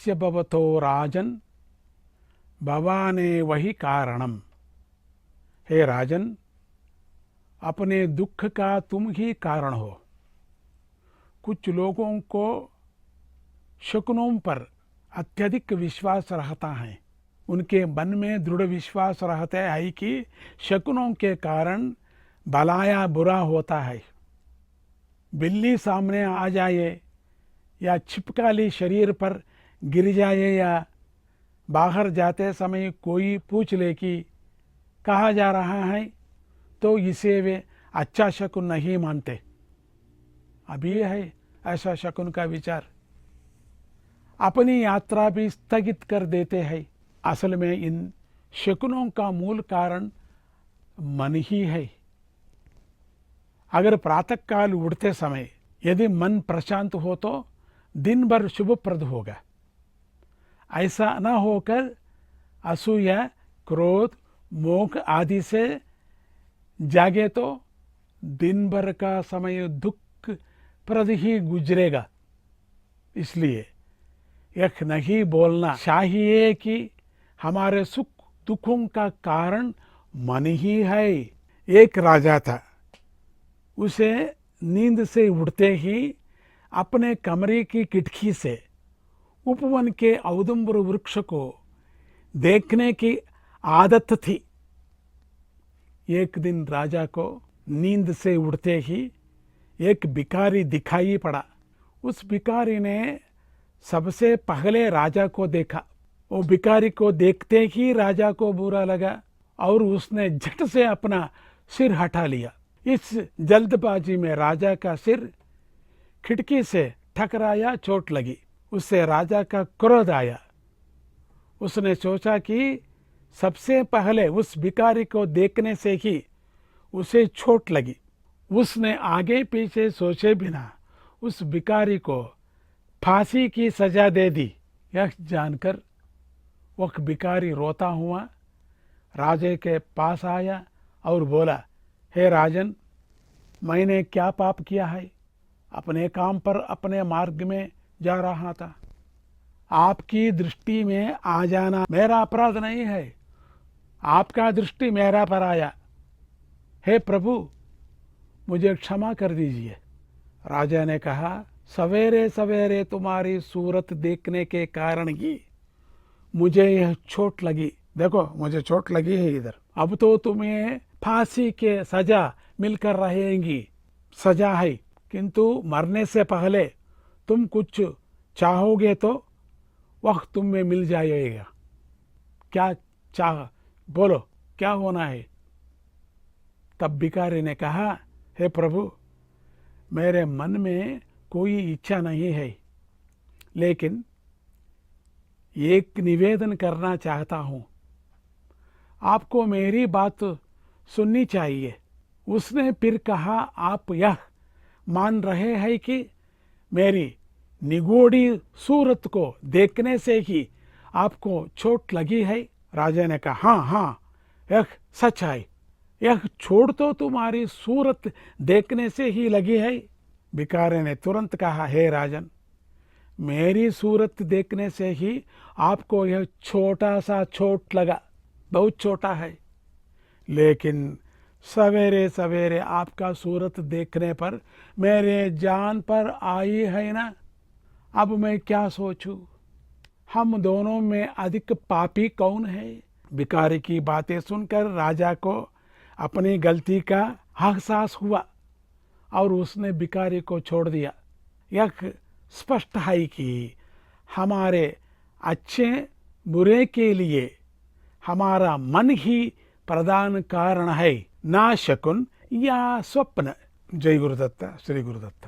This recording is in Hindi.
दुःखस्य भवतो राजन भवाने वही कारणम। हे राजन, अपने दुख का तुम ही कारण हो। कुछ लोगों को शकुनों पर अत्यधिक विश्वास रहता है। उनके मन में दृढ़ विश्वास रहता है कि शकुनों के कारण भला या बुरा होता है। बिल्ली सामने आ जाए या छिपकली शरीर पर गिर जाए या बाहर जाते समय कोई पूछ ले कि कहाँ जा रहा है, तो इसे वे अच्छा शकुन नहीं मानते। अभी है ऐसा शकुन का विचार। अपनी यात्रा भी स्थगित कर देते हैं। असल में इन शकुनों का मूल कारण मन ही है। अगर प्रातःकाल उठते समय यदि मन प्रशांत हो तो दिन भर शुभप्रद होगा। ऐसा न होकर असूया, क्रोध, मोह आदि से जागे तो दिन भर का समय दुख प्रद ही गुजरेगा। इसलिए यह नहीं बोलना चाहिए कि हमारे सुख दुखों का कारण मन ही है। एक राजा था, उसे नींद से उठते ही अपने कमरे की खिड़की से उपवन के औदुंबर वृक्ष को देखने की आदत थी। एक दिन राजा को नींद से उठते ही एक भिखारी दिखाई पड़ा। उस भिखारी ने सबसे पहले राजा को देखा। वो भिखारी को देखते ही राजा को बुरा लगा और उसने झट से अपना सिर हटा लिया। इस जल्दबाजी में राजा का सिर खिड़की से टकराया, चोट लगी। उससे राजा का क्रोध आया। उसने सोचा कि सबसे पहले उस भिखारी को देखने से ही उसे चोट लगी। उसने आगे पीछे सोचे बिना उस भिखारी को फांसी की सजा दे दी। यह जानकर वह भिखारी रोता हुआ राजे के पास आया और बोला, हे राजन, मैंने क्या पाप किया है? अपने काम पर अपने मार्ग में जा रहा था। आपकी दृष्टि में आ जाना मेरा अपराध नहीं है। आपका दृष्टि मेरा पर आया। हे प्रभु, मुझे क्षमा कर दीजिए। राजा ने कहा, सवेरे सवेरे तुम्हारी सूरत देखने के कारण ही मुझे यह चोट लगी। देखो, मुझे चोट लगी है इधर। अब तो तुम्हें फांसी के सजा मिलकर रहेंगी। सजा है, किंतु मरने से पहले तुम कुछ चाहोगे तो वह तुम्हें मिल जाएगा। क्या चाह, बोलो, क्या होना है? तब भिखारी ने कहा, हे प्रभु, मेरे मन में कोई इच्छा नहीं है, लेकिन एक निवेदन करना चाहता हूँ। आपको मेरी बात सुननी चाहिए। उसने फिर कहा, आप यह मान रहे हैं कि मेरी निगोड़ी सूरत को देखने से ही आपको चोट लगी है? राजा ने कहा, हाँ हाँ, यह सच है। यह चोट तो तुम्हारी सूरत देखने से ही लगी है। भिखारी ने तुरंत कहा, हे राजन, मेरी सूरत देखने से ही आपको यह छोटा सा चोट लगा, बहुत छोटा है, लेकिन सवेरे सवेरे आपका सूरत देखने पर मेरे जान पर आई है ना। अब मैं क्या सोचूं? हम दोनों में अधिक पापी कौन है? भिखारी की बातें सुनकर राजा को अपनी गलती का एहसास हुआ और उसने भिखारी को छोड़ दिया। यह स्पष्ट है कि हमारे अच्छे बुरे के लिए हमारा मन ही प्रधान कारण है, ना शकुन या स्वप्न। जय गुरुदत्त, श्री गुरुदत्त।